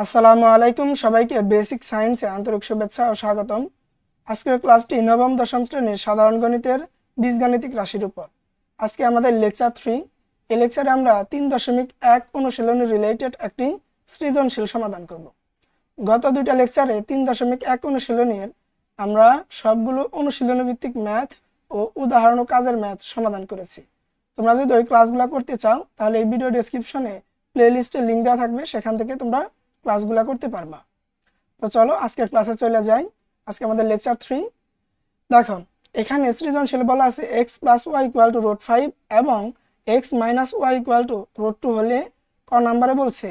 আসসালামু আলাইকুম সবাইকে বেসিক সায়েন্সে আন্তরিক শুভেচ্ছা ও স্বাগতম। আজকের ক্লাসটি নবম দশম শ্রেণীর সাধারণ গণিতের বীজগাণিতিক রাশির উপর। আজকে আমাদের লেকচার 3। এই লেকচারে আমরা 3.1 অনুশীলনী রিলেটেড একটি সৃজনশীল সমাধান করব। গত দুইটা লেকচারে 3.1 অনুশীলনীর আমরা সবগুলো অনুশীলনী ভিত্তিক ম্যাথ ও উদাহরণ ও কাজের ম্যাথ সমাধান করেছি। তোমরা যদি ওই ক্লাসগুলো করতে চাও তাহলে এই ভিডিও ডেসক্রিপশনে প্লেলিস্টের লিঙ্ক দেওয়া থাকবে, সেখান থেকে তোমরা ক্লাসগুলো করতে পারবা। তো চলো আজকের ক্লাসে চলে যাই। আজকে আমাদের লেকচার 3। দেখো এখানে সৃজনশীল বলা আছে x + y = √5 এবং x - y = √2 হলে ক নম্বরে বলছে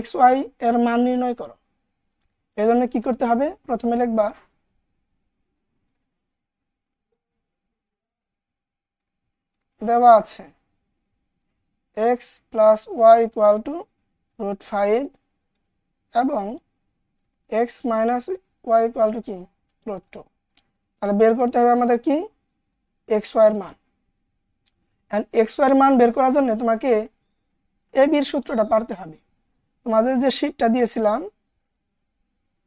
xy এর মান নির্ণয় করো। এর জন্য কি করতে হবে? প্রথমে লিখবা দেওয়া আছে x + y = √5 এবং x - y = কি √2। তাহলে বের করতে হবে আমাদের কি xy এর মান। এন্ড xy এর মান বের করার জন্য তোমাকে ab এর সূত্রটা পারতে হবে। তোমাদের যে শীটটা দিয়েছিলাম,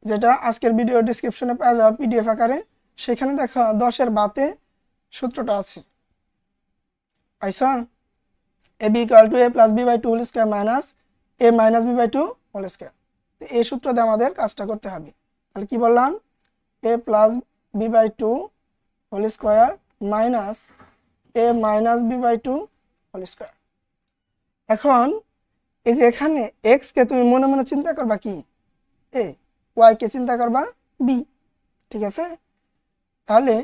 যেটা আজকের ভিডিও ডেসক্রিপশনে পাওয়া যাবে পিডিএফ আকারে, সেখানে দেখো 10 এর বাতে সূত্রটা আছে। পাইছো? ab = a + b/2 whole square minus a - b/2 whole square. তো এই সূত্র দিয়ে আমাদের কাজটা করতে হবে। তাহলে কি বললাম? a + b/2 whole square minus a - b/2 whole square. এখন এই যে এখানে x কে তুমি মনে মনে চিন্তা করবা কি a, y কে চিন্তা করবা b। ঠিক আছে? তাহলে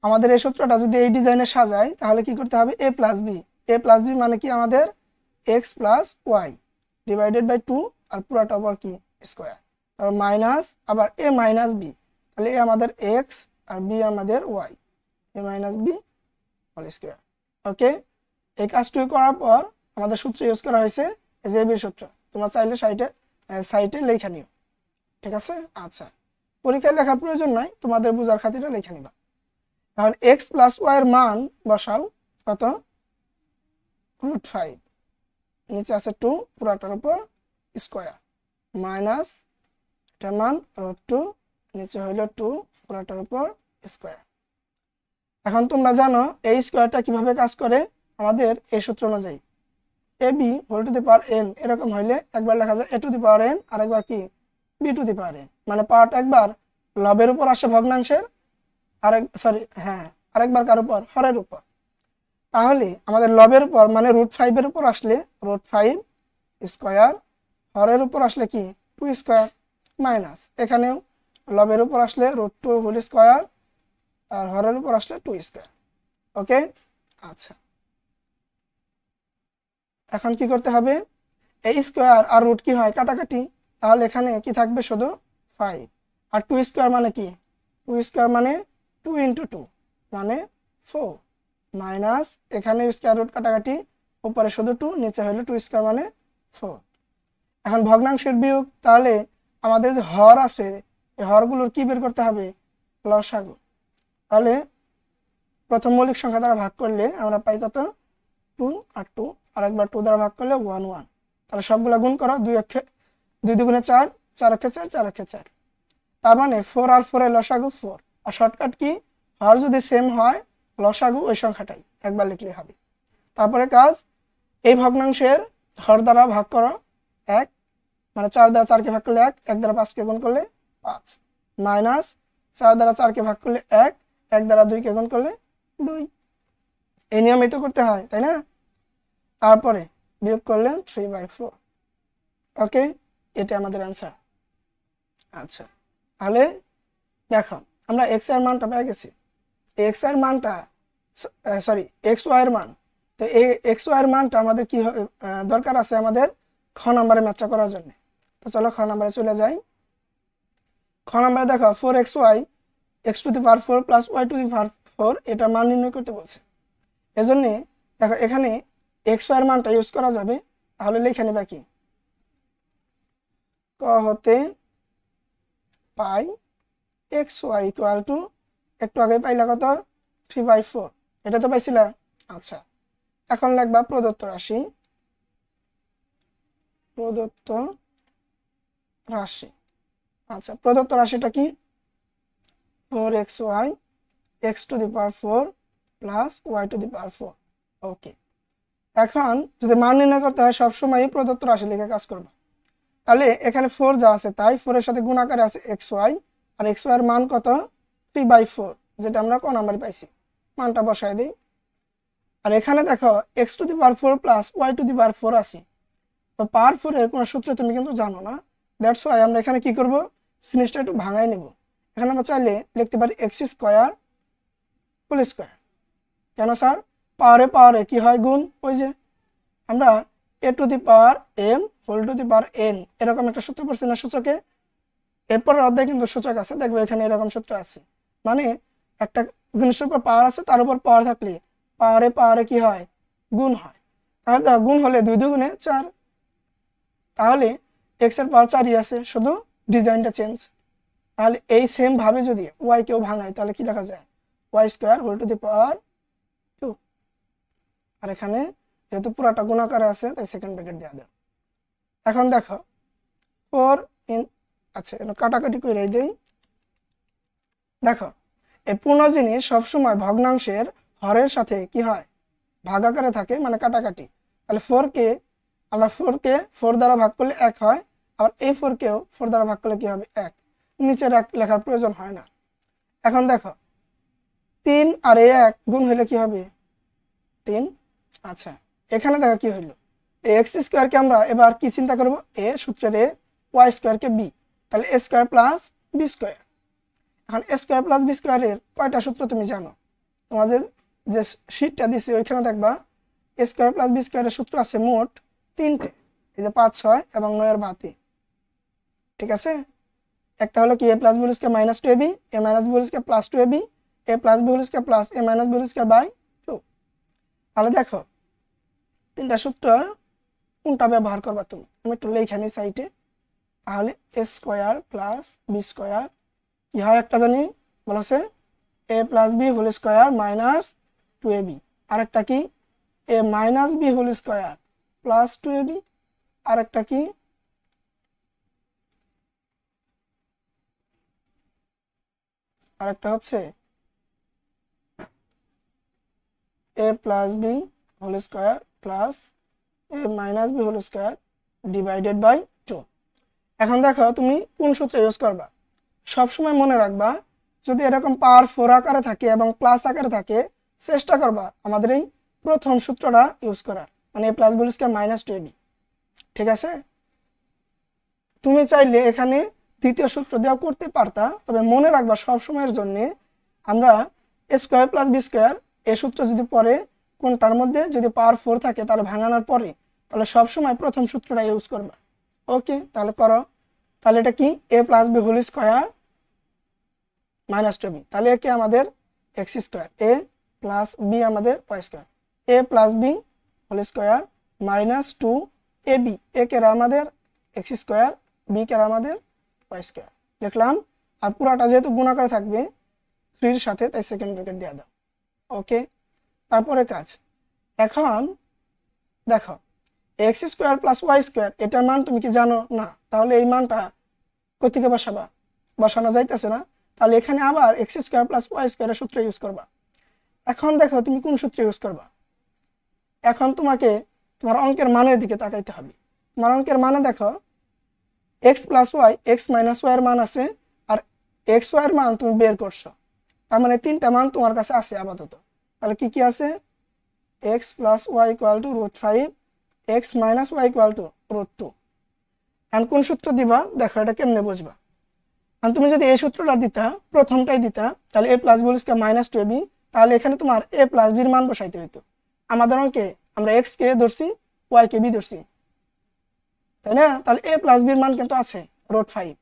আমাদের এই সূত্রটা যদি এই ডিজাইনে সাজাই তাহলে কি করতে হবে? a + b। a + b মানে কি আমাদের x + y ডিভাইডেড বাই 2 আর পুরোটা উপর কি স্কয়ার, আর মাইনাস আবার a - b। তাহলে a আমাদের x আর b আমাদের y, a - b whole square. Okay, এই কাজটুকু করার পর আমাদের সূত্র ইউজ করা হয়েছে এই যে এবির সূত্র। তোমরা চাইলে সাইটে লেখা নিও। ঠিক আছে? আচ্ছা, পরীক্ষায় লেখার প্রয়োজন নাই, তোমাদের বোঝার খাতিরে লেখা নিবা। এখন x + y এর মান বসাও কত? √5, নিচে আছে 2 পুরাটার উপর স্কয়ার, মাইনাস এটার মান √2, নিচে হইল 2 পুরাটার উপর স্কয়ার। এখন তোমরা জানো এই স্কয়ারটা কিভাবে কাজ করে। আমাদের এই সূত্র অনুযায়ী ab whole to the power n এরকম হইলে একবার লেখা যায় a to the power n আর একবার কি b to the power n, মানে পাওয়ারটা একবার লবের উপর আসে ভগ্নাংশের, আরেকবার কার উপর? হরের উপর। তাহলে আমাদের লবের উপর মানে √5 এর উপর আসলে √5 স্কয়ার, হরের উপর আসলে কি 2 স্কয়ার, মাইনাস এখানেও লবের উপর আসলে √2 হোল স্কয়ার আর হরের উপর আসলে 2 স্কয়ার। ওকে, আচ্ছা, এখন কি করতে হবে? এই স্কয়ার আর রুট কি হয়? কাটাকাটি। তাহলে এখানে কি থাকবে? শুধু 5। আর 2 স্কয়ার মানে কি? 2 স্কয়ার মানে 2 × 2 মানে 4, মাইনাস এখানে স্কয়ার রুট কাটাকাটি, উপরে শুধু 2, নিচে হলো 2 স্কয়ার মানে 4। এখন ভগ্নাংশের বিয়োগ, তাহলে আমাদের যে হর আছে এই হরগুলোর কি বের করতে হবে? লসাগু। তাহলে প্রথম মৌলিক সংখ্যা দ্বারা ভাগ করলে আমরা পাই কত? 2 আর 2, আর একবার 2 দ্বারা ভাগ করলে 1 1। তাহলে সবগুলা গুণ করো, 2 দুগুণে 4, 4 একে 4, 4 একে 4। তার মানে 4 আর 4 এর লসাগু 4। আর শর্টকাট কি? হর যদি সেম হয় লসাগু ওই সংখ্যাটাই একবার লিখলে হবে। তারপরে কাজ, এই ভগ্নাংশের হর দ্বারা ভাগ করো 1, মানে 4 দ্বারা 4 কে ভাগ করলে 1, 1 দ্বারা 5 কে গুণ করলে 5, মাইনাস 4 দ্বারা 4 কে ভাগ করলে 1, 1 দ্বারা 2 কে গুণ করলে 2। এই নিয়মই তো করতে হয়, তাই না? তারপরে বিয়োগ করলে 3/4। ওকে, এটা আমাদের অ্যান্সার। আচ্ছা, তাহলে দেখো আমরা x এর মানটা পেয়ে গেছি। x এর মানটা xy এর মান। তো এই xy এর মানটা আমাদের কি দরকার আছে আমাদের খ নম্বরে ম্যাথটা করার জন্য। তো চলো খ নম্বরে চলে যাই। খ নম্বরে দেখো 4xy x to the power 4 plus y to the power 4 এটা মান নির্ণয় করতে বলছে। এজন্য দেখো এখানে xy এর মানটা ইউজ করা যাবে। তাহলে লিখে নিবা কি? ক হতে পাই xy ইকুয়াল টু, একটু আগে পাইলা কত? 3/4। এটা তো পাইছিলা। আচ্ছা, এখন লিখবা প্রদত্ত রাশি, প্রদত্ত রাশি। আচ্ছা, প্রদত্ত রাশিটা কি? 4xy x to the power 4 plus y to the power 4। Okay, এখন যদি মান নির্ণয় করতে হয় সবসময় প্রদত্ত রাশি লিখে কাজ করবে। তাহলে এখানে 4 যা আছে তাই 4 এর সাথে গুণ আকারে আছে xy, আর xy এর মান কত? 3/4, যেটা আমরা ক নাম্বারে পাইছি, মানটা বসায় দিই। আর এখানে দেখো x to the power 4 plus y to the power 4 আছে, তো পাওয়ার 4 এর কোনো সূত্র তুমি কিন্তু জানো না। দ্যাটস ওয়াই আমরা এখানে কি করব, সিরিজটা একটু ভাঙাই নেব। এখানে আমরা চাইলে লিখতে পারি x স্কয়ার হোল স্কয়ার। কেন স্যার? পাওয়ারে কি হয়? গুণ। ওই যে আমরা a to the power m whole to the power n এরকম একটা সূত্র পড়ছি না সূচকে? এরপরের অধ্যায়ে কিন্তু সূচক আছে, দেখবে এখানে এরকম সূত্র আছে। মানে একটা জিনিসের উপর পাওয়ার আছে, তার উপর পাওয়ার থাকলে পাওয়ারে কি হয়? গুণ হয়। তাহলে দেখো গুণ হলে 2 2 4, তাহলে x এর পাওয়ার 4ই আছে, শুধু ডিজাইনটা চেঞ্জ। তাহলে এই সেম ভাবে যদি y কেও ভাঙায় তাহলে কি লেখা যায়? y square whole to the power 2। আর এখানে যেহেতু পুরাটা গুণাকারে আছে তাই সেকেন্ড ব্র্যাকেট দেওয়া দাও। এখন দেখো 4 ইন, আচ্ছা এটা কাটাকাটি করে দেই। দেখো এই পূর্ণ জিনিস সবসময় ভগ্নাংশের হরের সাথে কি হয়? ভাগাকারে থাকে, মানে কাটাকাটি। তাহলে 4 কে আমরা 4 দ্বারা ভাগ করলে 1 হয়, আবার এই 4 কেও 4 দ্বারা ভাগ করলে কি হবে? 1। নিচের 1 লেখার প্রয়োজন হয় না। এখন দেখো 3 আর 1 গুণ হলে কি হবে? 3। আচ্ছা, এখানে দেখো কি হলো, এই x স্কয়ারকে আমরা এবার কি চিন্তা করব? a সূত্রের a, y স্কয়ারকে b, তাহলে a square plus b square. এখন a স্কয়ার প্লাস b স্কয়ারের কয়টা সূত্র তুমি জানো? তোমাদের যে শীটটা দিছি ওইখানে দেখবা a স্কয়ার প্লাস b স্কয়ারের সূত্র আছে মোট 3টে, এই যে 5 6 এবং 9 এর ভাতি। ঠিক আছে, একটা হলো কি a plus b whole square minus 2ab, a minus b whole square plus 2ab, a plus b whole square plus a minus b whole square by 2। তাহলে দেখো 3টা সূত্র কোনটা ব্যবহার করবা তুমি? আমি একটু লিখে নিই সাইডে। তাহলে a square plus b square কি হয় একটা জানি, বলছে a plus b whole square minus 2ab, আরেকটা কি a minus b whole square plus 2ab, আরেকটা কি আরেকটা হচ্ছে a plus b whole square plus a minus b whole square divided by 2। এখন দেখো তুমি কোন সূত্র ইউজ করবা। সবসময় মনে রাখবা যদি এরকম পাওয়ার 4 আকারে থাকে এবং প্লাস আকারে থাকে, চেষ্টা করবা আমাদের এই প্রথম সূত্রটা ইউজ করার, মানে a plus b whole square minus 2ab। ঠিক আছে, তুমি চাইলে এখানে দ্বিতীয় সূত্র দেওয়া করতে পারতা, তবে মনে রাখবা সব সময়ের জন্য আমরা a square plus b square এই সূত্র যদি পরে কোনটার মধ্যে যদি পাওয়ার 4 থাকে তাহলে ভাঙানোর পরে তাহলে সব সময় প্রথম সূত্রটা ইউজ করবা। ওকে, তাহলে করো। তাহলে এটা কি a plus b whole square minus 2b, তাহলে একে আমাদের x square, a plus b আমাদের y square, a plus b whole square minus 2ab, a কে আমাদের x স্কয়ার, b কে আমাদের y স্কয়ার লিখলাম। আর পুরাটা যেহেতু গুণাকারে থাকবে 3 এর সাথে তাই সেকেন্ড ব্র্যাকেট দিয়ে দাও। ওকে, তারপরে কাজ। এখন দেখো x square plus y square এটার মান তুমি কি জানো? না। তাহলে এই মানটা কই থেকে বসাবা? বসানো যাইতেছে না। তাহলে এখানে আবার x স্কয়ার প্লাস y স্কয়ারের সূত্র ইউজ করবা। এখন দেখো তুমি কোন সূত্র ইউজ করবা। এখন তোমাকে তোমার অঙ্কের মানের দিকে তাকাইতে হবে। তোমার অঙ্কের মানে দেখো x plus y, x minus y এর মান আছে, আর x y এর মান তুমি বের করছো, তার মানে 3টা মান তোমার কাছে আছে আপাতত। তাহলে কি কি আছে? x plus y equal to √5, x minus y equal to √2। এখন কোন সূত্র দিবা দেখো, এটা কেমনে বুঝবা। এখন তুমি যদি এই সূত্রটা দিতা, প্রথমটাই দিতা, তাহলে a plus b whole square minus 2ab, তাহলে এখানে তোমার a প্লাস b এর মান বসাইতে হইতো। আমাদের অঙ্কে আমরা x কে ধরছি, y কে b ধরছি, তাই না? তাহলে a প্লাস b এর মান কিন্তু আছে √5,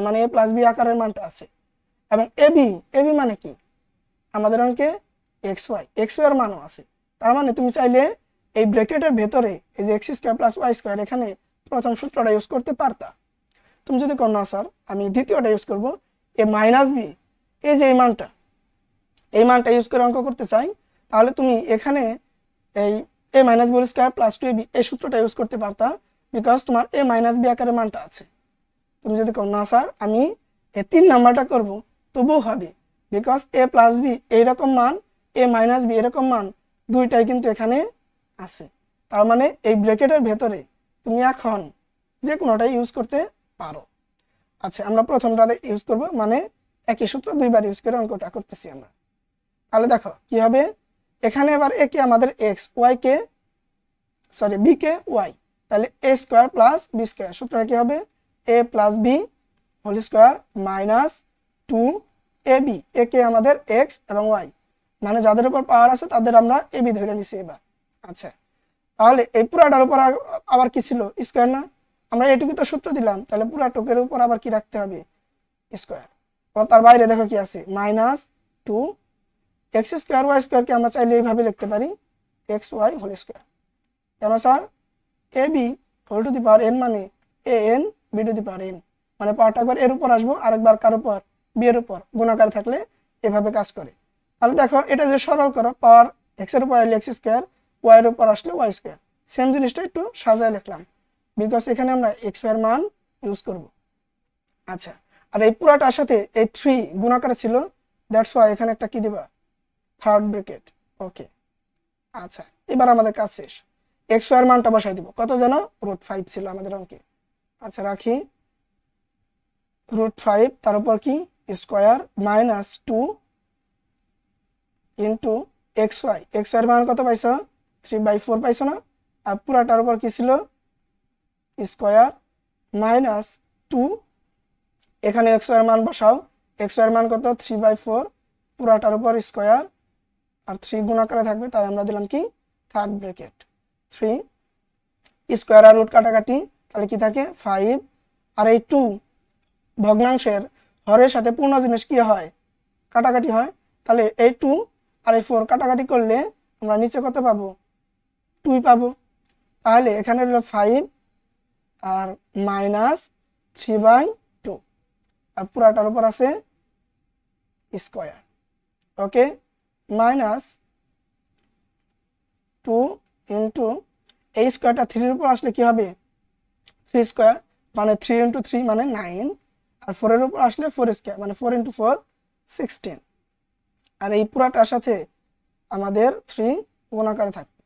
মানে a প্লাস b আকারের মানটা আছে। এবং ab মানে কি? আমাদের অঙ্কে xy এর মানও আছে। তার মানে তুমি চাইলে এই ব্র্যাকেটের ভেতরে এই যে x square plus y square এখানে প্রথম সূত্রটা ইউজ করতে পারতা। তুমি যদি কর না স্যার আমি দ্বিতীয়টা ইউজ করব, a মাইনাস b, এই যে এই মানটা ইউজ করে অঙ্ক করতে চাই, তাহলে তুমি এখানে এই a minus b whole square plus 2ab এই সূত্রটা ইউজ করতে পারতা, বিকজ তোমার a মাইনাস b আকারের মানটা আছে। তুমি যদি কও না স্যার আমি এই 3 নাম্বারটা করব তবুও হবে, বিকজ a প্লাস বি এইরকম মান a মাইনাস বি এরকম মান দুইটাই কিন্তু এখানে আছে। তার মানে এই ব্র্যাকেটের ভেতরে তুমি এখন যে কোনোটাই ইউজ করতে পারো। আচ্ছা আমরা প্রথমটাতে ইউজ করব, মানে একই সূত্র দুইবার ইউজ করে অঙ্কটা করতেছি আমরা। তাহলে দেখো কি হবে, এখানে এবার a কে আমাদের x, y কে সরি b কে y, তাহলে a square plus b square, সূত্রটা কি হবে a plus b whole square minus 2ab, a কে আমাদের x এবং y, মানে যাদের উপর পাওয়ার আছে তাদের আমরা ab ধরে নিছি এবার। আচ্ছা তাহলে এই পুরাটার উপর আবার কি ছিল স্কয়ার না, আমরা এটুকু তো সূত্র দিলাম, তাহলে পুরা টুকের উপর আবার কি রাখতে হবে স্কয়ার। আর তার বাইরে দেখো কি আছে minus 2 x square y square কে আমরা চাইলে এইভাবে লিখতে পারি xy হোল স্কয়ার। কেন sir ab whole to the power n মানে an b to the power n, মানে পাওয়ারটা একবার এর উপর আসবো আরেকবার কার উপর b এর উপর, গুণাকার থাকলে এভাবে কাজ করে। তাহলে দেখো এটা যে সরল করো, পাওয়ার x এর উপর আসলে x স্কয়ার, y এর উপর আসলে y স্কয়ার, সেম জিনিসটা একটু সাজায় লিখলাম বিকজ এখানে আমরা x এর মান ইউজ করব। আচ্ছা আর এই পুরাটার সাথে এই 3 গুণাকার ছিল, দ্যাটস ওয়াই এখানে একটা কি দিবা থার্ড ব্র্যাকেট। ওকে আচ্ছা এবার আমাদের কাজ শেষ, x এর মানটা বসাই দিব, কত জানো √5 ছিল আমাদের অঙ্কে। আচ্ছা রাখি √5, তার উপর কি square minus 2 into xy, x এর মান কত পাইছো 3/4 পাইছো না, আর পুরাটার উপর কি ছিল স্কয়ার মাইনাস 2, এখানে x এর মান বসাও, x এর মান কত 3/4, পুরাটার উপর স্কয়ার আর 3 গুণাকারে থাকবে, তাই আমরা দিলাম কি থার্ড ব্র্যাকেট 3, স্কয়ার আর রুট কাটাকাটি, তাহলে কি থাকে 5, আর এই 2 ভগ্নাংশের হরের সাথে পূর্ণ জিনিস কি হয় কাটাকাটি হয়, তাহলে এই 2 আর এই 4 কাটাকাটি করলে আমরা নিচে কত পাবো 2 পাবো। তাহলে এখানে হলো 5 আর মাইনাস 3/2, আর পুরাটার উপর আছে স্কয়ার। ওকে মাইনাস 2 ইনটু এই স্কয়ারটা 3 এর উপর আসলে কি হবে 3 স্কয়ার, মানে 3 ইনটু 3 মানে 9, আর 4 এর উপর আসলে 4 স্কয়ার মানে 4 ইনটু 4 16, আর এই পুরাটার সাথে আমাদের 3 গুণাকারে থাকবে।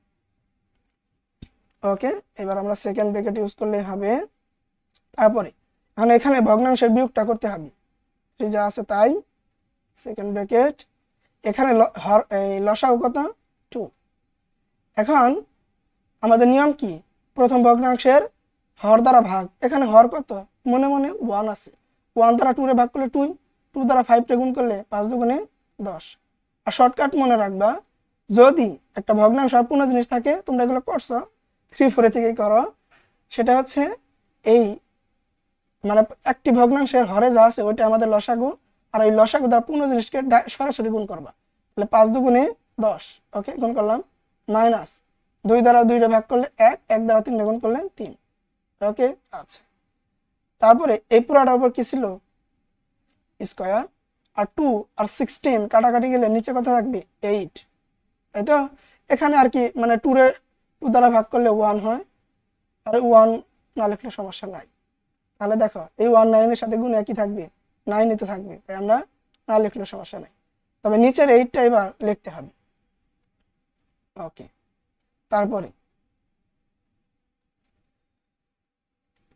ওকে এবার আমরা সেকেন্ড ব্র্যাকেট ইউজ করলে হবে, তারপরে এখন এখানে ভগ্নাংশের বিয়োগটা করতে হবে, যা আছে তাই সেকেন্ড ব্র্যাকেট, এখানে লসাগু কত 2। এখন আমাদের নিয়ম কি, প্রথম ভগ্নাংশের হর দ্বারা ভাগ, এখানে হর কত মনে মনে 1 আছে, 1 দ্বারা 2 রে ভাগ করলে 2, 2 দ্বারা 5 রে গুণ করলে 5 দুগুণে 10। আর শর্টকাট মনে রাখবা, যদি একটা ভগ্নাংশ আর পূর্ণ জিনিস থাকে, তোমরা এগুলো করছো 3-4 থেকেই করো, সেটা হচ্ছে এই মানে একটি ভগ্নাংশের হরে যা আছে ওইটা আমাদের লসাগু, আর এই লসাগু দ্বারা পূর্ণ জিনিসকে সরাসরি গুণ করবা, তাহলে 5 দুগুণে 10। ওকে গুণ করলাম, মাইনাস 2 দ্বারা 2 রে ভাগ করলে 1, 1 দ্বারা 3 রে গুণ করলে 3। ওকে আচ্ছা তারপরে এই পুরাটার উপর কি ছিল স্কয়ার, আর 2 আর 16 কাটাকাটি গেলে নিচে কত থাকবে 8, তাই তো। এখানে আর কি মানে 2 রে 2 দ্বারা ভাগ করলে 1 হয়, আর 1 না লিখলে সমস্যা নাই। তাহলে দেখো এই 1 9 এর সাথে গুণ একই থাকবে, 9 ই তো থাকবে, তাই আমরা না লিখলে সমস্যা নাই, তবে নিচের 8টা এবার লিখতে হবে। ওকে তারপরে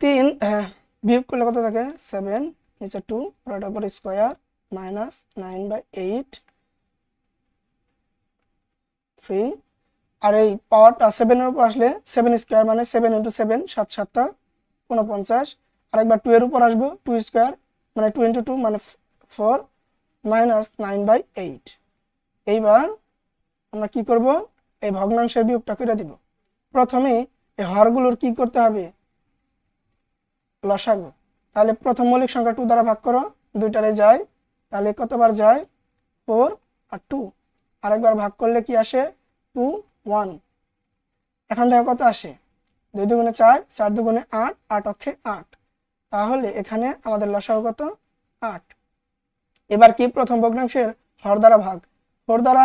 3 বিয়োগ করলে কত থাকে 7, নিচে 2 পুরোটার উপর স্কয়ার মাইনাস 9/8 3, আর এই পাওয়ারটা 7 এর উপর আসলে 7 স্কয়ার মানে 7 ইনটু 7 7 7 49, আরেকবার 2 এর উপর আসবো 2 স্কয়ার মানে 2 ইনটু 2 মানে 4 মাইনাস 9/8। এইবার আমরা কি করব, এই ভগ্নাংশের বিয়োগটা করে দিব। প্রথমে এই হরগুলোর কি করতে হবে লসাগু, তাহলে প্রথম মৌলিক সংখ্যা 2 দ্বারা ভাগ করো, দুইটারে যায়, তাহলে কতবার যায় 4 আর 2, আরেকবার ভাগ করলে কি আসে 2 1। এখন দেখো কত আসে 2 দুগুণে 4, 4 দুগুণে 8, 8 অক্ষে 8, তাহলে এখানে আমাদের লসাগু কত 8। এবার কি প্রথম ভগ্নাংশের হর দ্বারা ভাগ, 4 দ্বারা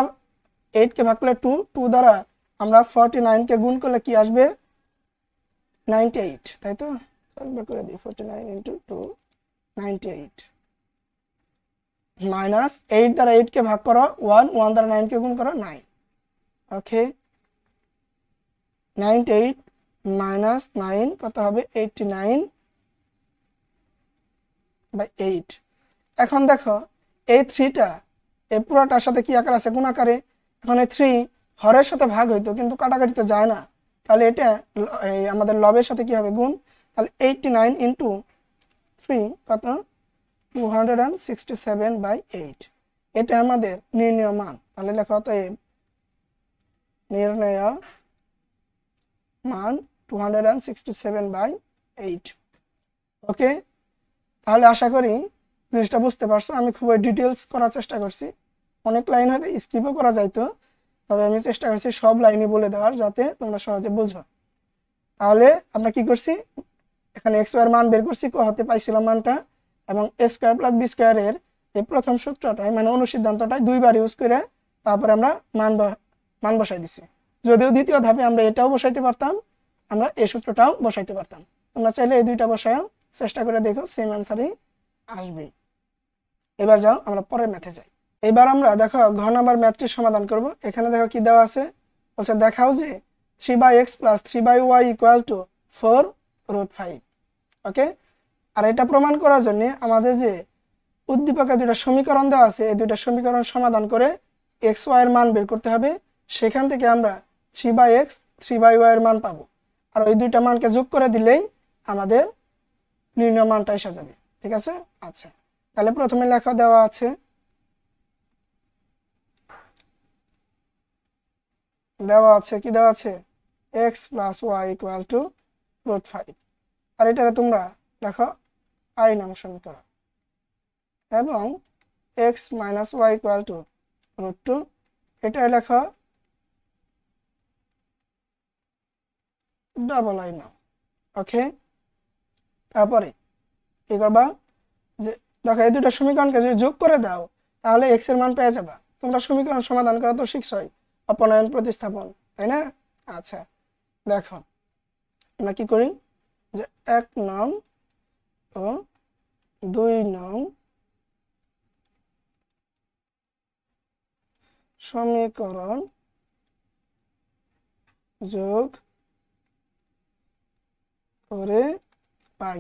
8 কে ভাগ করলে 2, 2 দ্বারা আমরা 49 কে গুণ করলে কি আসবে 98, তাই তো। করে দিই 49 ইনটু 2 98 মাইনাস 8 দ্বারা 8 কে ভাগ করো 1 1 দ্বারা 9 কে গুণ করো 9 ওকে 98 মাইনাস 9 কত হবে 89/8 এখন দেখো এই 3টা এই পুরোটার সাথে কি আকার আছে গুণ আকারে এখন এই 3 হরের সাথে ভাগ হইতো কিন্তু কাটাকাটি তো যায় না তাহলে এটা আমাদের লবের সাথে কি হবে গুণ তাহলে 89 ইনটু 3 কত 267/8 এটা আমাদের নির্ণয় মান তাহলে লেখা হতো নির্ণয় মান 267/8 ওকে তাহলে আশা করি জিনিসটা বুঝতে পারছো আমি খুবই ডিটেইলস করার চেষ্টা করছি অনেক লাইন হয়তো স্কিপও করা যাইতো তবে আমি চেষ্টা করছি সব লাইনই বলে দেওয়ার যাতে তোমরা সহজে বুঝো তাহলে আমরা কি করছি এখানে x এর মান বের করছি ক হতে পাইছিলাম মানটা এবং a স্কয়ার প্লাস b স্কয়ারের এই প্রথম সূত্রটাই মানে অনুসিদ্ধান্তটাই দুইবার ইউজ করে তারপরে আমরা মান বসাই দিছি যদিও দ্বিতীয় ধাপে আমরা এটাও বসাইতে পারতাম আমরা এই সূত্রটাও বসাইতে পারতাম তোমরা চাইলে এই দুইটা বসায়ও চেষ্টা করে দেখো সেম অ্যানসারই আসবে এবার যাও আমরা পরের ম্যাথে যাই এবার আমরা দেখো ঘ নাম্বার ম্যাথটি সমাধান করব এখানে দেখো কি দেওয়া আছে বলছে দেখাও যে 3/x + 3/y = 4√5 ওকে আর এটা প্রমাণ করার জন্য আমাদের যে উদ্দীপকে দুটো সমীকরণ দেওয়া আছে এই দুটো সমীকরণ সমাধান করে x y এর মান বের করতে হবে সেখান থেকে আমরা 3/x 3/y এর মান পাবো আর ওই দুইটা মানকে যোগ করে দিলেই আমাদের নির্ণয় মানটা এসে যাবে ঠিক আছে আচ্ছা তাহলে প্রথমে লেখা দেওয়া আছে কি দেওয়া আছে x + y = √5 আর এটারে তোমরা দেখো i নাম সমীকরণ এবং x - y = √2 এটা লেখা ডাবল i নাম ওকে তারপরে কি করবা যে দেখো এই দুটো সমীকরণকে যদি যোগ করে দাও তাহলে x এর মান পেয়ে যাবা তোমরা সমীকরণ সমাধান করা তো শিখছই অপনয়ন প্রতিস্থাপন তাই না আচ্ছা দেখো আমরা কি করি যে 1 নং ও 2 নং সমীকরণ যোগ করে পাই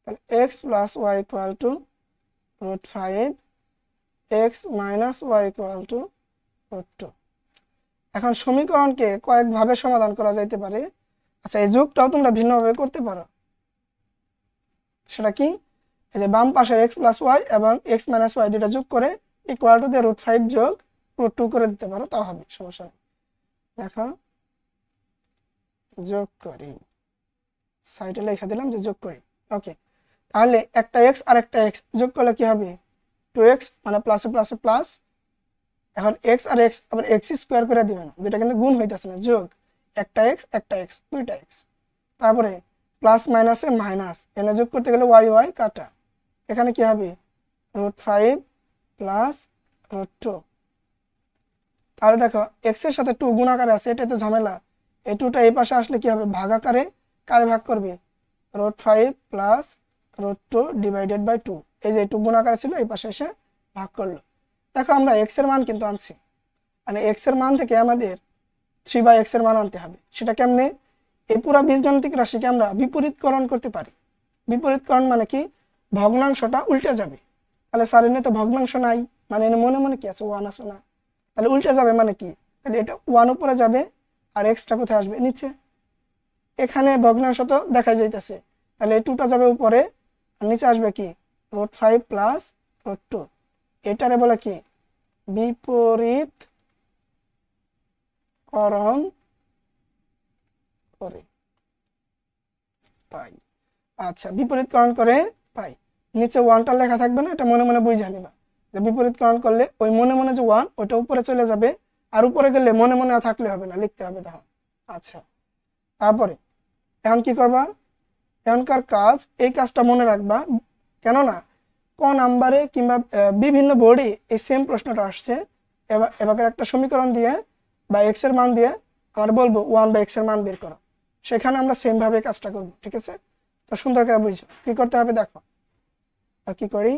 তাহলে x + y = √5 x - y = √2 এখন সমীকরণকে কয়েকভাবে সমাধান করা যাইতে পারে আচ্ছা এই যোগটাও তোমরা ভিন্নভাবে করতে পারো সেটা কি এই যে বাম পাশের x + y এবং x - y দুটো যোগ করে ইকুয়াল টু দিয়ে √5 যোগ √2 করে দিতে পারো তাও হবে সমস্যা নেই দেখো যোগ করি সাইডে লিখে দিলাম যে যোগ করি ওকে তাহলে একটা x আর একটা x যোগ করলে কি হবে 2x মানে প্লাসে প্লাসে প্লাস এখন x আর x আবার x স্কয়ার করে দিবেন দুটো কিন্তু গুণ হইতাছে না যোগ একটা x দুইটা x তারপরে প্লাস মাইনাসে মাইনাস এনে যোগ করতে গেলে y y কাটা এখানে কি হবে √5 + √2 তাহলে দেখো x এর সাথে 2 গুণ আকারে আছে এটা তো ঝামেলা এই 2টা এই পাশে আসলে কি হবে ভাগ আকারে কারে ভাগ করবে √5 + √2 / 2 এই যে 2 গুণ আকারে ছিল এই পাশে এসে ভাগ করলো দেখো আমরা x এর মান কিন্তু আনছি মানে x এর মান থেকে আমাদের 3/x এর মান আনতে হবে সেটা কেমনে এই পুরো বীজগাণিতিক রাশিকে আমরা বিপরীতকরণ করতে পারি বিপরীতকরণ মানে কি ভগ্নাংশটা উল্টে যাবে তাহলে স্যার এনে তো ভগ্নাংশ নাই মানে এনে মনে মনে কি আছে 1 আছে না তাহলে উল্টে যাবে মানে কি তাহলে এটা 1 উপরে যাবে আর x টা কোথায় আসবে নিচে এখানে ভগ্নাংশ তো দেখা যাইতেছে তাহলে এই 2টা যাবে উপরে আর নিচে আসবে কি √5 + √2 এটারে বলে কি বিপরীতকরণ করে পাই আচ্ছা বিপরীতকরণ করে পাই নিচে 1টা লেখা থাকবে না এটা মনে মনে বুঝে নিবা যে বিপরীতকরণ করলে ওই মনে মনে যে 1 ওটা উপরে চলে যাবে আর উপরে গেলে মনে মনে থাকলে হবে না লিখতে হবে তাহলে আচ্ছা তারপরে এখন কি করবা এখনকার কাজ এই কাজটা মনে রাখবা কেন না ক নাম্বারে কিংবা বিভিন্ন বোর্ডে এই সেম প্রশ্নটা আসছে এবার একটা সমীকরণ দিয়ে বা x এর মান দিয়ে আমরা বলবো 1/x এর মান বের করো সেখানে আমরা সেম ভাবে কাজটা করব ঠিক আছে তো সুন্দর করে বুঝো কি করতে হবে দেখো কি করি,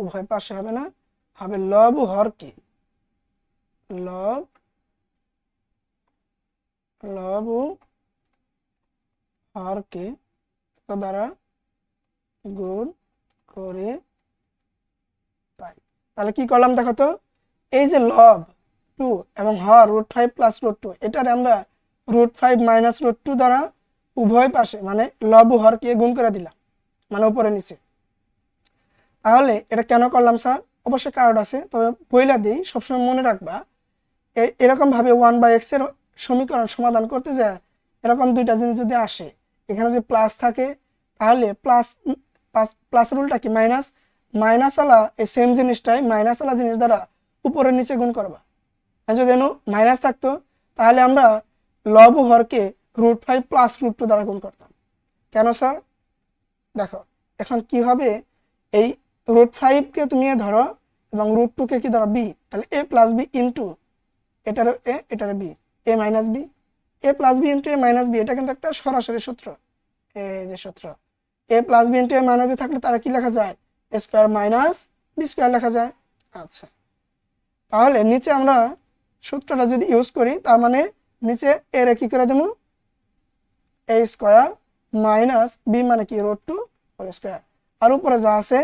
উভয় পাশে হবে না, হবে লব ও হরকে, লব লব ও হরকে দ্বারা গুণ করে পাই। তাহলে কি করলাম দেখো তো, এই যে লব 2 এবং হর √5 প্লাস √2, এটারে আমরা √5 মাইনাস √2 দ্বারা উভয় পাশে মানে লব ও হরকে গুণ করে দিলাম, মানে উপরে নিচে। তাহলে এটা কেন করলাম স্যার, অবশ্যই কারণ আছে, তবে বইলা দিই, সবসময় মনে রাখবা এরকম ভাবে 1/x এর সমীকরণ সমাধান করতে যায় এরকম দুইটা জিনিস যদি আসে, এখানে যদি প্লাস থাকে তাহলে প্লাস রুলটা কি মাইনাস, মাইনাস আলা এই সেম জিনিসটাই মাইনাস আলা জিনিস দ্বারা উপরে নিচে গুণ করবা। যদি মাইনাস থাকতো তাহলে আমরা লব ও হরকে √5 প্লাস √2 দ্বারা গুণ করতাম। কেন স্যার, দেখো এখন কি হবে, এই √5 কে তুমি ধরো এবং √2 কে কি ধরো বি, তাহলে a প্লাস বি ইন্টু এটার এ এটার B, A minus B, A plus B into A minus B, এটা কিন্তু একটা সরাসরি সূত্র, এই যে সূত্র এ plus B into A minus B থাকলে তারা কি লেখা যায়, এ স্কোয়ার মাইনাস বি স্কোয়ার লেখা যায়। আচ্ছা, তাহলে নিচে আমরা সূত্রটা যদি ইউজ করি তার মানে নিচে এর কি করে দেবো, এ স্কোয়ার মাইনাস বি মানে কি √2 হোল স্কোয়ার, আর উপরে যা আছে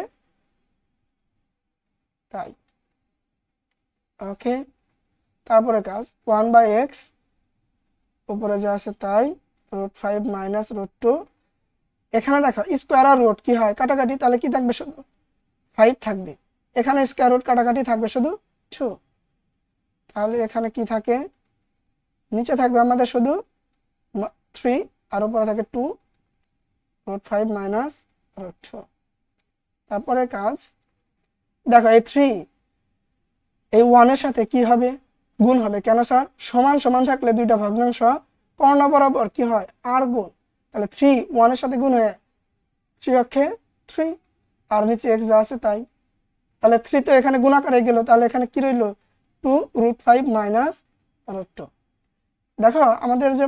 তাই। ওকে, তারপরে কাজ 1/x উপরে যা আছে তাই, √5 মাইনাস √2, এখানে দেখো স্কোয়ার আর রুট কি হয় কাটাকাটি, তাহলে কি থাকবে শুধু 5 থাকবে, এখানে স্কোয়ার রুট কাটাকাটি থাকবে শুধু 2, তাহলে এখানে কি থাকে, নিচে থাকবে আমাদের শুধু 3 আর উপরে থাকে 2 √5 মাইনাস √2। তারপরে কাজ দেখো এই 3 এই 1 এর সাথে কি হবে, গুণ হবে। কেন স্যার, সমান সমান থাকলে দুইটা ভগ্নাংশ কর্ণ বরাবর কি হয় আর গুণ, তাহলে 3 1 এর সাথে গুণ হয়ে 3 অক্ষে 3 আর নিচে x যা আছে তাই, তাহলে 3 তো এখানে গুণ আকারে গেল, তাহলে এখানে কি রইল 2 √5 মাইনাস √2। দেখো আমাদের যে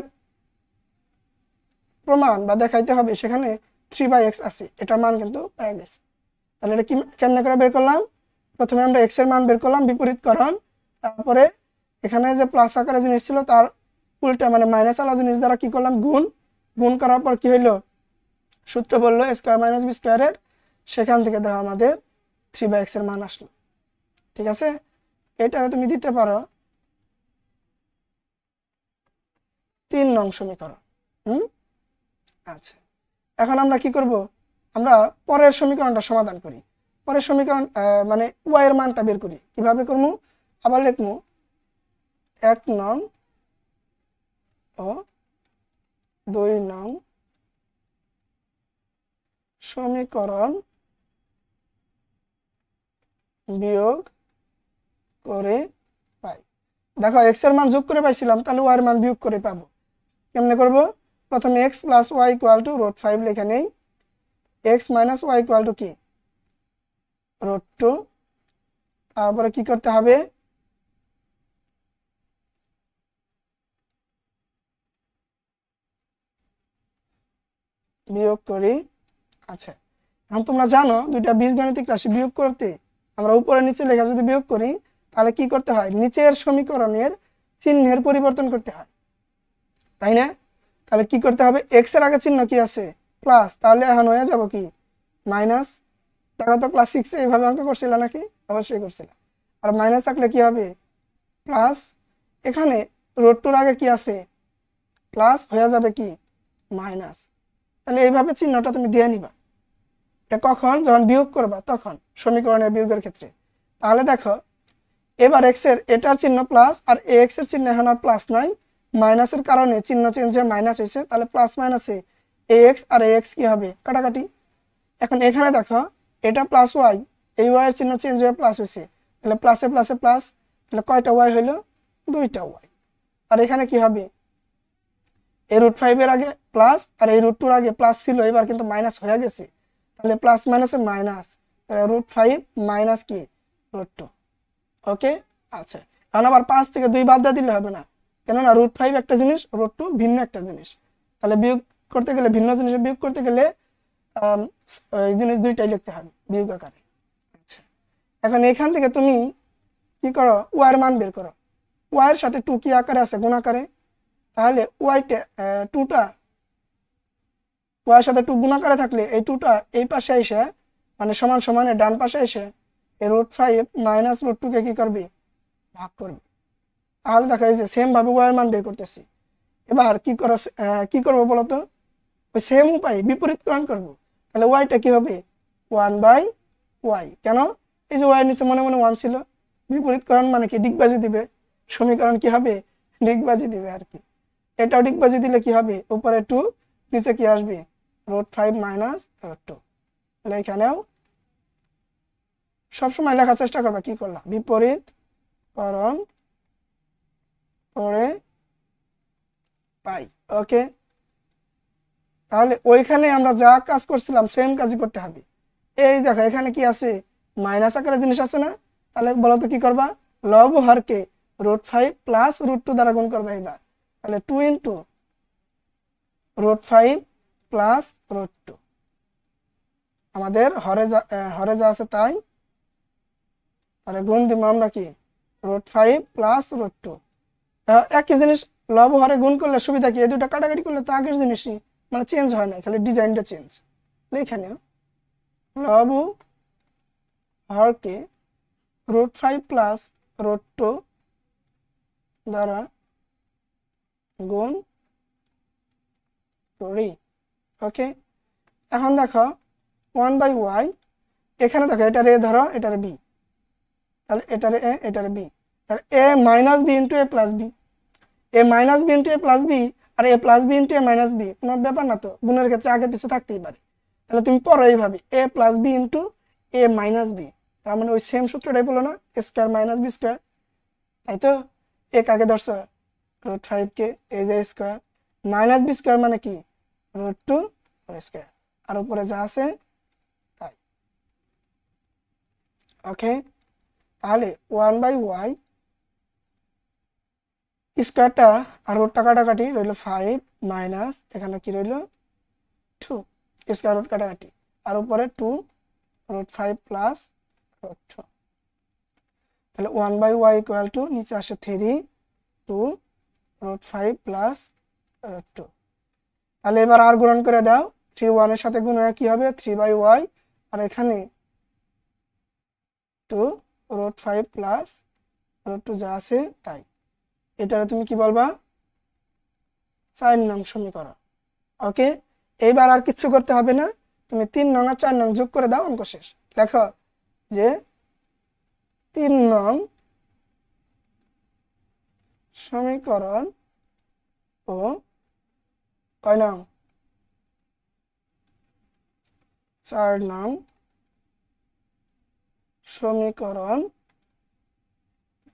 প্রমাণ বা দেখাইতে হবে সেখানে 3/x আছে, এটার মান কিন্তু পেয়ে গেছে। তাহলে এটা কি কেমনে করে বের করলাম, প্রথমে আমরা x এর মান বের করলাম বিপরীতকরণ, তারপরে এখানে যে প্লাস আকারে জিনিস ছিল তার উল্টা মানে মাইনাস আলা জিনিস দ্বারা কি করলাম গুণ, গুণ করার পর কি হইলো, সূত্র বললো a স্কয়ার মাইনাস b স্কয়ারের, সেখান থেকে দেখো আমাদের 3/x এর মান আসলো। ঠিক আছে, এটা তুমি দিতে পারো 3 নং সমীকরণ। আচ্ছা, এখন আমরা কি করব, আমরা পরের সমীকরণটা সমাধান করি। পরের সমীকরণ মানে y এর মানটা বের করি, কিভাবে করবো, আবার লিখবো 1 নং ও 2 নং সমীকরণ বিয়োগ করে পাই। দেখো x এর মান যোগ করে পাইছিলাম, তাহলে y এর মান বিয়োগ করে পাবো। কেমনে করব, প্রথমে x plus y equal to √5 লেখা নেই, x minus y equal to কি √2, তারপরে কি করতে হবে, বিয়োগ করি। আচ্ছা, এখন তোমরা জানো দুইটা বীজগাণিতিক রাশি বিয়োগ করতে আমরা উপরে নিচে লেখা যদি বিয়োগ করি তাহলে কি করতে হয়, নিচের সমীকরণের চিহ্নের পরিবর্তন করতে হয়, তাই না? তাহলে কি করতে হবে, x এর আগে চিহ্ন কি আছে প্লাস, তাহলে এখন হয়ে যাব কি মাইনাস। দেখো তো ক্লাস 6 এ এইভাবে অঙ্ক করছিল নাকি, অবশ্যই করছিল। আর মাইনাস থাকলে কি হবে প্লাস, এখানে √2 আগে কি আছে প্লাস, হয়ে যাবে কি মাইনাস। তাহলে এইভাবে চিহ্নটা তুমি দিয়ে নিবা, এটা কখন যখন বিয়োগ করবা তখন সমীকরণের বিয়োগের ক্ষেত্রে। তাহলে দেখো এবার x এর এটার চিহ্ন প্লাস আর ax এর চিহ্ন এখন আর প্লাস নাই, মাইনাসের কারণে চিহ্ন চেঞ্জ হয়ে মাইনাস হয়েছে, তাহলে প্লাস মাইনাসে ax আর ax কি হবে কাটাকাটি। এখন এখানে দেখো এটা প্লাস y, এই y এর চিহ্ন চেঞ্জ হয়ে প্লাস হয়েছে, তাহলে প্লাসে প্লাসে প্লাস, তাহলে কয়টা y হইলো 2টা ওয়াই। আর এখানে কি হবে, এই √5 এর আগে প্লাস আর এই √2 এর আগে প্লাস ছিল, এবার কিন্তু মাইনাস হয়ে গেছে, তাহলে প্লাস মাইনাসে মাইনাস, √5 মাইনাস কি √2। ওকে, আচ্ছা এখন আবার 5 থেকে 2 বাদ দিলে হবে না, কেননা √5 একটা জিনিস, √2 ভিন্ন একটা জিনিস, তাহলে বিয়োগ করতে গেলে ভিন্ন জিনিসে বিয়োগ করতে গেলে এই জিনিস দুইটাই লিখতে হবে বিয়োগ আকারে। আচ্ছা এখন এখান থেকে তুমি কি করো, ওয়াই এর মান বের করো। ওয়াই এর সাথে 2 কি আকারে আছে, গুণ আকারে, তাহলে ওয়াইটা 2টা ওয়াই এর সাথে 2 গুণ আকারে থাকলে এই 2টা এই পাশে এসে মানে সমান সমানে ডান পাশে এসে এই √5 মাইনাস √2 কে কি করবে, ভাগ করবে। তাহলে দেখা যাচ্ছে সেম ভাবে ওয়াই এর মান বের করতেছি। এবার কি করবো বলতো, ওই সেম উপায় বিপরীতকরণ করব। তাহলে ওয়াইটা কি হবে 1/y, কেন, এই যে ওয়াই নিচে মনে মনে 1 ছিল, বিপরীতকরণ মানে কি ডিগবাজি দিবে, সমীকরণ কি হবে ডিগবাজি দিবে আর কি। এটাও ডিগবাজি দিলে কি হবে, উপরে 2 নিচে কি আসবে √5 মাইনাস √2। তাহলে এখানেও সবসময় লেখার চেষ্টা করবা কি করলাম, বিপরীতকরণ করে পাই। ওকে, তাহলে ওইখানে আমরা যা কাজ করছিলাম সেম কাজই করতে হবে। এই দেখো এখানে কি আছে, মাইনাস আকারে জিনিস আছে না, তাহলে বলো তো কি করবা, লব হরকে √5 প্লাস √2 দ্বারা গুণ করবা। এবার তাহলে 2 ইন্টু √5 প্লাস √2, আমাদের হরে যা আছে তাই, তাহলে গুণ দিব আমরা কি √5 প্লাস √2। একই জিনিস লব হরে গুণ করলে সুবিধা কি, এই দুটো কাটাকাটি করলে তো আগের জিনিসই, মানে চেঞ্জ হয় না, খালি ডিজাইনটা চেঞ্জ। এখানে লব হরকে √5 প্লাস √2 দ্বারা গুণ করি। ওকে, এখন দেখো 1/y, এখানে দেখো এটার এ ধরো এটার বি, তাহলে এটার এ এটার বি, তাহলে a minus B into A plus B, A minus B into A plus B আর A plus B into A minus B, কোনো ব্যাপার না তো, গুণের ক্ষেত্রে আগে পিছিয়ে থাকতেই পারে। তাহলে তুমি পড়ো এইভাবে এ plus B into A minus B, তার মানে ওই সেম সূত্রটাই বলো না, এ স্কোয়ার মাইনাস বি স্কোয়ার, তাই তো। এ কাকে ধরছো √5 কে, এই যে স্কোয়ার মাইনাস বি স্কোয়ার মানে কি √2 স্কোয়ার, আর উপরে যা আছে তাই। ওকে, তাহলে 1/y স্কোয়ারটা আর রুটটা কাটাকাটি রইল 5 মাইনাস এখানে কি রইল 2 স্কোয়ার রুট কাটাকাটি, আর উপরে 2 √5 প্লাস √2, তাহলে 1/y ইকুয়াল টু নিচে আসে 3 2 √5 প্লাস √2। তাহলে এবার আর গুণন করে দাও, 3 1 এর সাথে গুণ হয়ে কি হবে 3/y, আর এখানে 2 √5 প্লাস √2 যা আছে তাই। এটারে তুমি কি বলবা 4 নং সমীকরণ। ওকে, এইবার আর কিছু করতে হবে না, তুমি 3 নং আর 4 নং যোগ করে দাও, অঙ্ক শেষ। লেখো যে 3 নং সমীকরণ ও কয় নং 4 নং সমীকরণ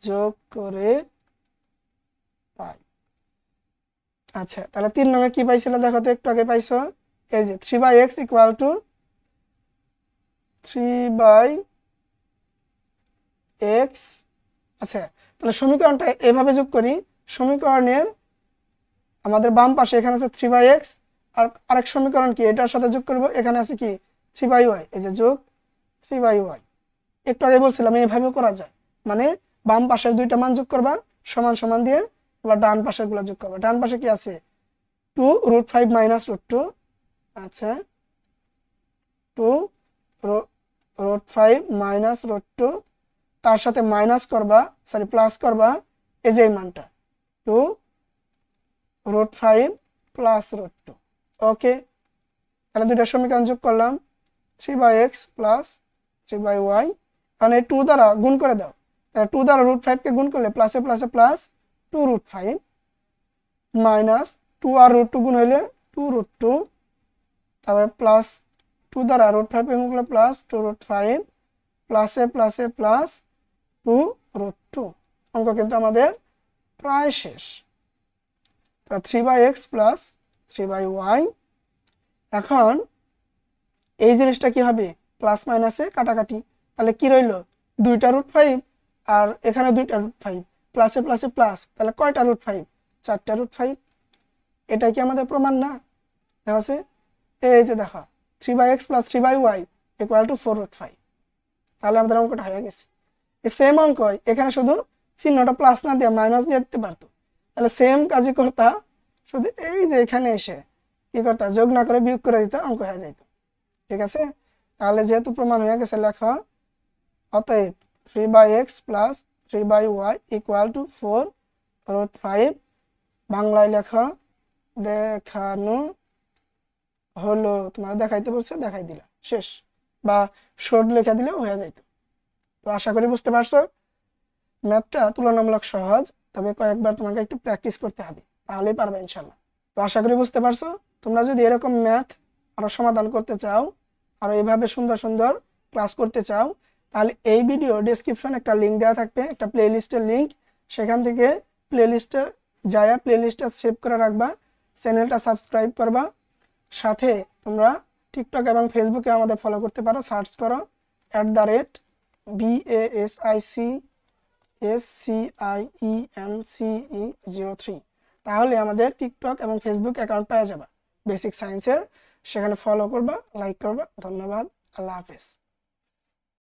যোগ করে পাই। আচ্ছা, তাহলে 3 নং এ কি পাইছিল দেখো তো, একটু আগে পাইছো এই যে 3/x ইকুয়াল টু 3/x। আচ্ছা, তাহলে সমীকরণটা এভাবে যোগ করি, সমীকরণের আমাদের বাম পাশে এখানে আছে 3/x, আর আরেক সমীকরণ কি এটার সাথে যোগ করব, এখানে আছে কি 3/y, এই যে যোগ 3/y। একটু আগে বলছিলাম এইভাবেও করা যায়, মানে বাম পাশের দুইটা মান যোগ করবা সমান সমান দিয়ে, এবার ডান পাশের গুলা যোগ করবা। ডান পাশে কি আছে 2 √5 মাইনাস √2, আচ্ছা 2 √5 মাইনাস √2, তার সাথে মাইনাস করবা সরি প্লাস করবা এই যে মানটা 2 √5 প্লাস √2। ওকে, তাহলে দুইটা সমীকরণ যোগ করলাম 3/x প্লাস 3/y, কারণ এই 2 দ্বারা গুণ করে দাও, তাহলে 2 দ্বারা √5 কে গুণ করলে প্লাসে প্লাসে প্লাস 2 √5 মাইনাস 2 আর √2 গুণ হইলে 2 √2, তারপরে প্লাস 2 দ্বারা √5 কে গুণ করলে প্লাস 2 √5 প্লাসে প্লাসে প্লাস 2 √2। অঙ্ক কিন্তু আমাদের প্রায় শেষ। তাহলে 3/x প্লাস 3/y। এখন এই জিনিসটা কি হবে, প্লাস মাইনাসে কাটাকাটি, তাহলে কি রইল, 2টা √5 আর এখানে 2টা √5, প্লাসে প্লাসে প্লাস, তাহলে কয়টা √5, 4টা √5। এটাই কি আমাদের প্রমাণ না? দেখো এই যে দেখো 3/x plus 3/y equal to 4√5। তাহলে আমাদের অঙ্কটা হয়ে গেছে। এই সেম অঙ্ক এখানে শুধু চিহ্নটা প্লাস না দিয়ে মাইনাস দিয়ে দিতে পারতো, তাহলে সেম কাজই করতা, শুধু এই যে এখানে এসে কি করতা, যোগ না করে বিয়োগ করে দিতে, অঙ্ক হয়ে যেত। ঠিক আছে, তাহলে যেহেতু প্রমাণ হয়ে গেছে লেখা, অতএব 3/x plus 3/y equal to 4√5 বাংলায় লেখা দেখানো হলো। তোমার দেখাইতে বলছে, দেখাই দিলা, শেষ। বা শর্ট লেখা দিলেও হয়ে যাইত। তো আশা করি বুঝতে পারছো, ম্যাথটা তুলনামূলক সহজ, তবে কয়েকবার তোমাকে একটু প্র্যাকটিস করতে হবে, তাহলেই পারবে ইনশাল্লাহ। তো আশা করি বুঝতে পারছো। তোমরা যদি এরকম ম্যাথ আরো সমাধান করতে চাও, আর এইভাবে সুন্দর সুন্দর ক্লাস করতে চাও, তাহলে এই ভিডিও ডেসক্রিপশনে একটা লিঙ্ক দেওয়া থাকবে, একটা প্লেলিস্টের লিঙ্ক। সেখান থেকে প্লেলিস্টে যায়া প্লেলিস্টটা সেভ করে রাখবা, চ্যানেলটা সাবস্ক্রাইব করবা। সাথে তোমরা টিকটক এবং ফেসবুকে আমাদের ফলো করতে পারো, সার্চ করো @BASICSCIENCE03। তাহলে আমাদের টিকটক এবং ফেসবুক অ্যাকাউন্ট পেয়ে যাবা বেসিক সায়েন্সের। সেখানে ফলো করবা, লাইক করবা। ধন্যবাদ, আল্লাহ হাফেজ।